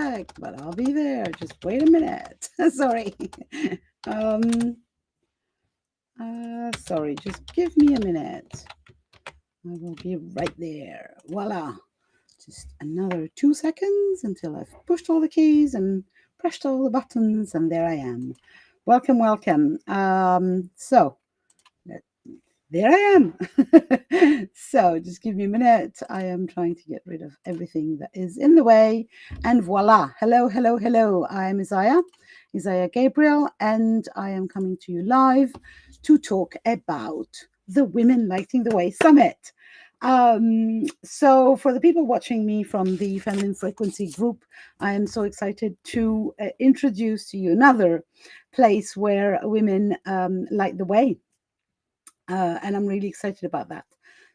sec, but I'll be there. Just wait a minute. Sorry. um, Sorry, just give me a minute. I will be right there. Voila. Just another 2 seconds until I've pushed all the keys and pressed all the buttons, and there I am. Welcome, welcome. There I am. So just give me a minute. I am trying to get rid of everything that is in the way. And voila. Hello, hello, hello. I'm Isaiah Gabriel, and I am coming to you live to talk about the Women Lighting the Way Summit. So for the people watching me from the Feminine Frequency group, I am so excited to introduce to you another place where women light the way. And I'm really excited about that.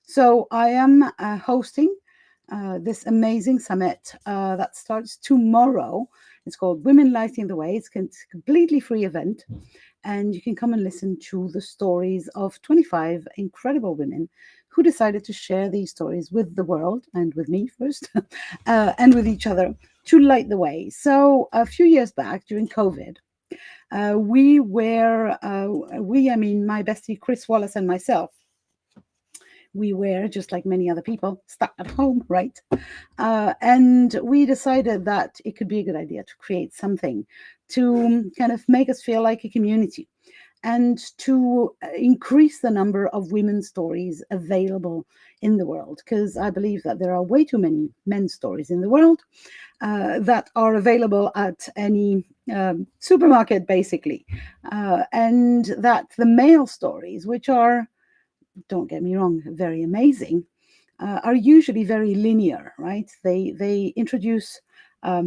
So I am hosting this amazing summit that starts tomorrow. It's called Women Lighting the Way. It's a completely free event, and you can come and listen to the stories of 25 incredible women who decided to share these stories with the world and with me first, and with each other to light the way. So a few years back during COVID, I mean, my bestie Chris Wallace and myself, we were, just like many other people, stuck at home, right? And we decided that it could be a good idea to create something to kind of make us feel like a community and to increase the number of women's stories available in the world, because I believe that there are way too many men's stories in the world that are available at any supermarket, basically, and that the male stories, which are, don't get me wrong, very amazing, are usually very linear, right? They introduce a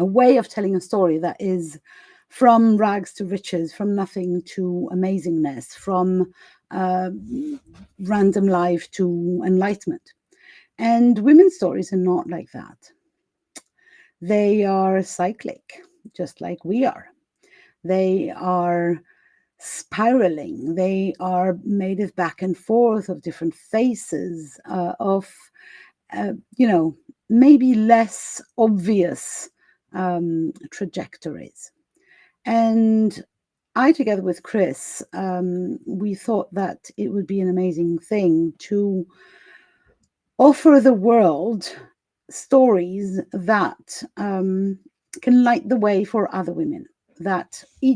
way of telling a story that is from rags to riches, from nothing to amazingness, from random life to enlightenment. And women's stories are not like that. They are cyclic, just like we are. They are spiraling. They are made of back and forth, of different phases, of, maybe less obvious trajectories. And I, together with Chris, we thought that it would be an amazing thing to offer the world stories that can light the way for other women, that we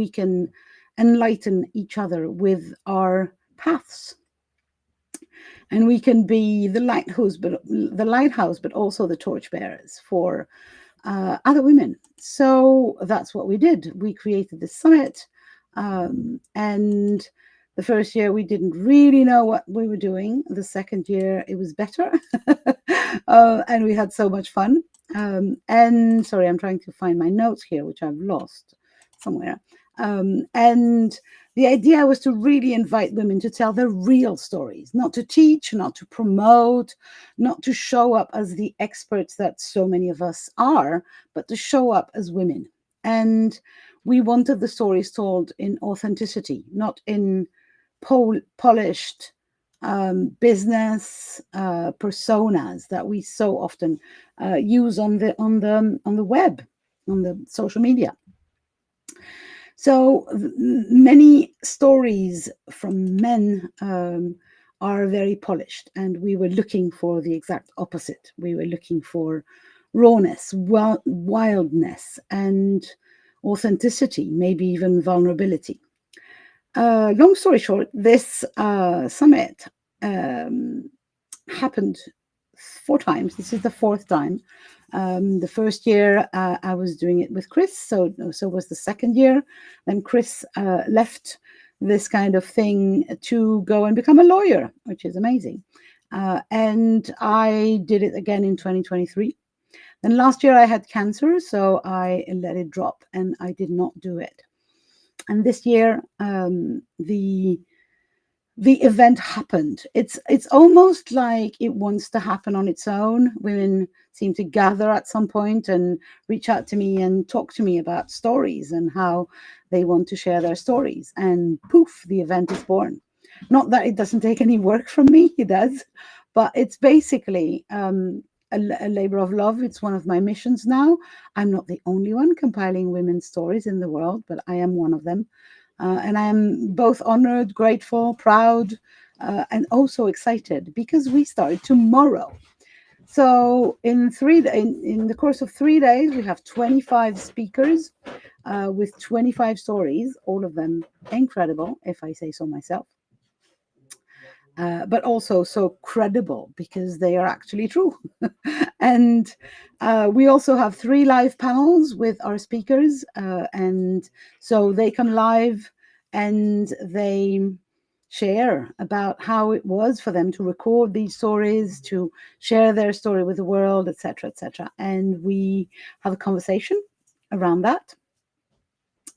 can enlighten each other with our paths. And we can be the lighthouse, but also the torchbearers for other women. So that's what we did. We created this summit, and the first year we didn't really know what we were doing. The second year it was better, and we had so much fun. And sorry, I'm trying to find my notes here, which I've lost somewhere. And the idea was to really invite women to tell their real stories, not to teach, not to promote, not to show up as the experts that so many of us are, but to show up as women. And we wanted the stories told in authenticity, not in polished business personas that we so often use on the web, on the social media. So many stories from men are very polished, and we were looking for the exact opposite. We were looking for rawness, wildness, and authenticity, maybe even vulnerability. Long story short, this summit happened 4 times. This is the 4th time. The first year I was doing it with Chris, so was the second year. Then Chris left this kind of thing to go and become a lawyer, which is amazing. And I did it again in 2023. Then last year I had cancer, so I let it drop and I did not do it. And this year the event happened. It's almost like it wants to happen on its own. Women seem to gather at some point and reach out to me and talk to me about stories and how they want to share their stories. And poof, the event is born. Not that it doesn't take any work from me, it does. But it's basically a labor of love. It's one of my missions now. I'm not the only one compiling women's stories in the world, but I am one of them. And I am both honored, grateful, proud, and also excited because we start tomorrow. So in the course of 3 days, we have 25 speakers with 25 stories, all of them incredible, if I say so myself. But also so credible because they are actually true. And we also have 3 live panels with our speakers. And so they come live and they share about how it was for them to record these stories, to share their story with the world, etc., etc. And we have a conversation around that.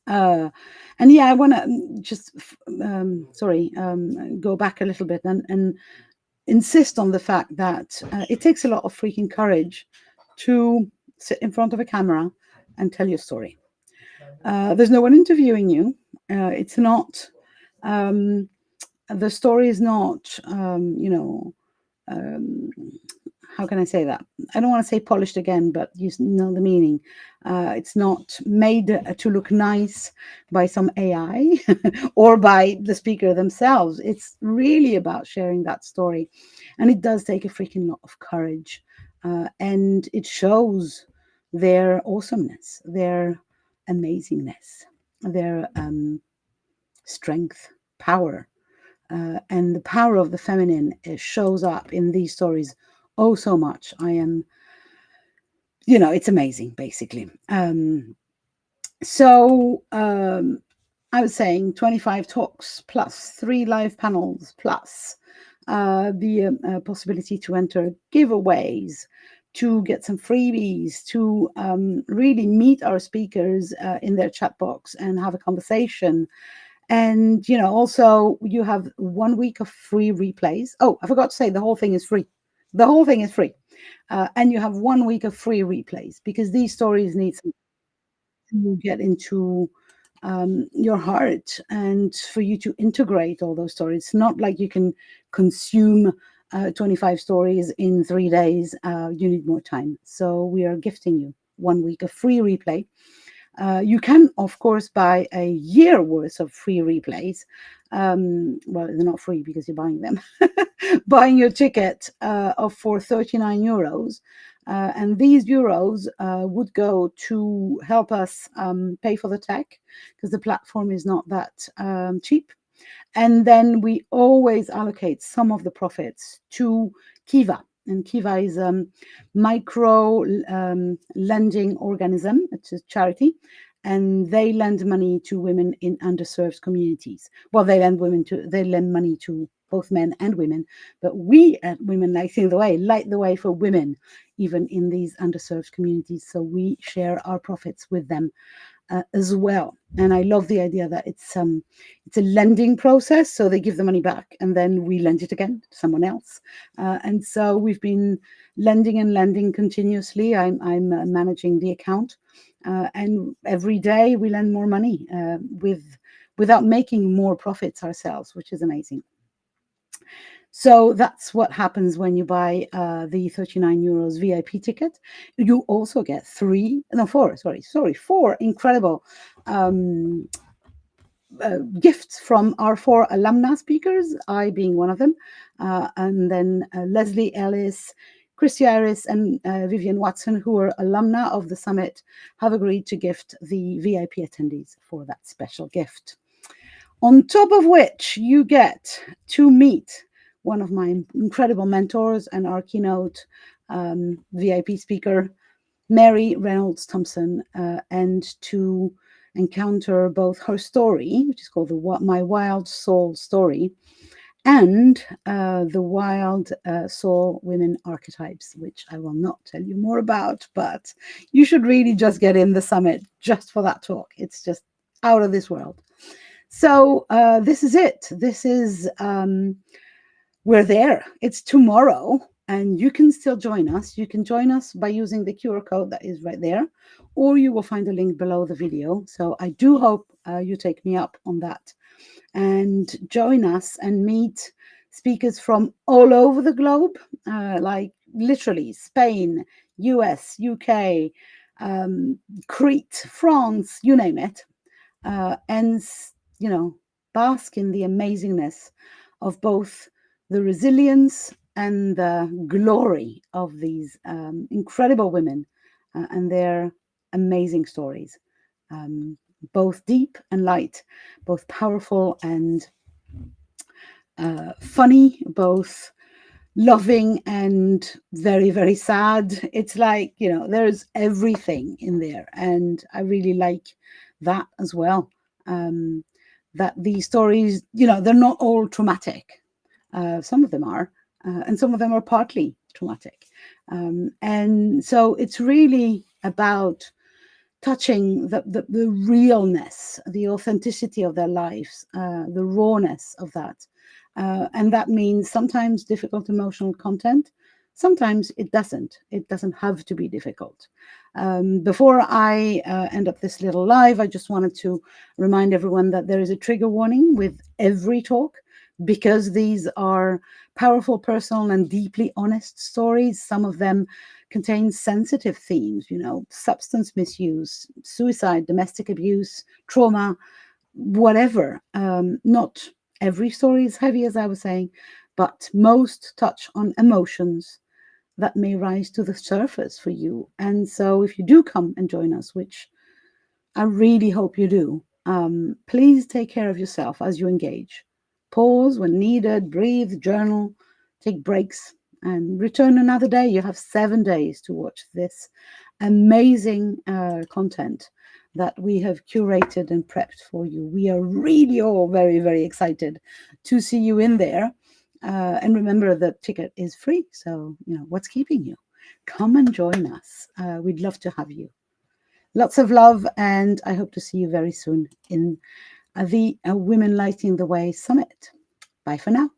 And yeah, I want to just go back a little bit and insist on the fact that it takes a lot of freaking courage to sit in front of a camera and tell your story. There's no one interviewing you. It's not the story is not how can I say that? I don't want to say polished again, but you know the meaning. It's not made to look nice by some AI or by the speaker themselves. It's really about sharing that story. And it does take a freaking lot of courage. And it shows their awesomeness, their amazingness, their strength, power. And the power of the feminine shows up in these stories oh so much. I am, it's amazing, basically. So I was saying 25 talks plus 3 live panels plus the possibility to enter giveaways, to get some freebies, to really meet our speakers in their chat box and have a conversation. And, also you have 1 week of free replays. Oh, I forgot to say the whole thing is free. The whole thing is free. And you have 1 week of free replays because these stories need to get into your heart and for you to integrate all those stories. It's not like you can consume 25 stories in 3 days. You need more time. So we are gifting you 1 week of free replay. You can, of course, buy a year worth of free replays. Well, they're not free because you're buying them. Buying your ticket for 39 euros. And these euros would go to help us pay for the tech because the platform is not that cheap. And then we always allocate some of the profits to Kiva. And Kiva is a micro lending organism. It's a charity. And they lend money to women in underserved communities. Well, they lend money to both men and women. But we at Women Lighting the Way light the way for women, even in these underserved communities. So we share our profits with them as well. And I love the idea that it's a lending process. So they give the money back and then we lend it again to someone else. And so we've been lending and lending continuously. I'm managing the account. And every day we lend more money without making more profits ourselves, which is amazing. So that's what happens when you buy the 39 euros VIP ticket. You also get four incredible gifts from our 4 alumna speakers, I being one of them, and then Leslie Ellis, Christy Iris, and Vivian Watson, who are alumna of the summit, have agreed to gift the VIP attendees for that special gift. On top of which, you get to meet one of my incredible mentors and our keynote VIP speaker, Mary Reynolds Thompson, and to encounter both her story, which is called My Wild Soul Story, and the Wild Soul Women Archetypes, which I will not tell you more about, but you should really just get in the summit just for that talk. It's just out of this world. So this is it. This is, we're there. It's tomorrow. And you can still join us. You can join us by using the QR code that is right there, or you will find a link below the video. So I do hope you take me up on that and join us and meet speakers from all over the globe, like literally Spain, US, UK, um, Crete, France, you name it, and, you know, bask in the amazingness of both the resilience and the glory of these incredible women and their amazing stories. Both deep and light, both powerful and funny, both loving and very, very sad. It's like, you know, there's everything in there. And I really like that as well. Um, that these stories, you know, they're not all traumatic. Some of them are, and some of them are partly traumatic. And so it's really about touching the realness, the authenticity of their lives, the rawness of that. And that means sometimes difficult emotional content. Sometimes it doesn't. It doesn't have to be difficult. Before I end up this little live, I just wanted to remind everyone that there is a trigger warning with every talk because these are powerful, personal, and deeply honest stories. Some of them contain sensitive themes, you know, substance misuse, suicide, domestic abuse, trauma, whatever. Not every story is heavy, as I was saying, but most touch on emotions that may rise to the surface for you. And so if you do come and join us, which I really hope you do, please take care of yourself as you engage. Pause when needed, breathe, journal, take breaks, and return another day. You have 7 days to watch this amazing content that we have curated and prepped for you. We are really all very, very excited to see you in there. And remember, the ticket is free. So, you know, what's keeping you? Come and join us. We'd love to have you. Lots of love, and I hope to see you very soon in the Women Lighting the Way Summit. Bye for now.